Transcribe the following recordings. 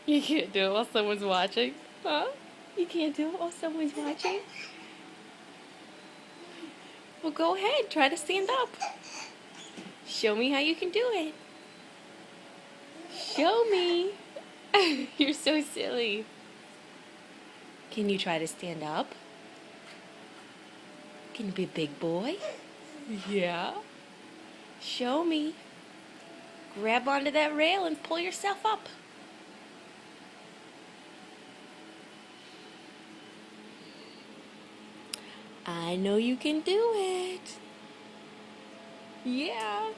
You can't do it while someone's watching. Huh? You can't do it while someone's watching? Well, go ahead. Try to stand up. Show me how you can do it. Show me. You're so silly. Can you try to stand up? Can you be a big boy? Yeah. Show me. Grab onto that rail and pull yourself up. I know you can do it. Yeah.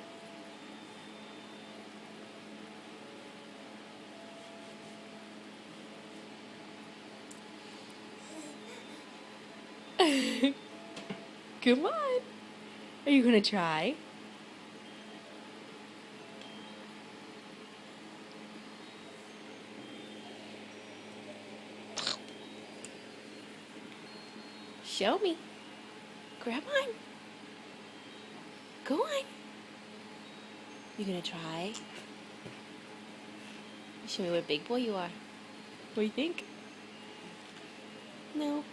Come on. Are you gonna try? Show me. Grab on. Go on. You gonna try? Show me what big boy you are. What do you think? No.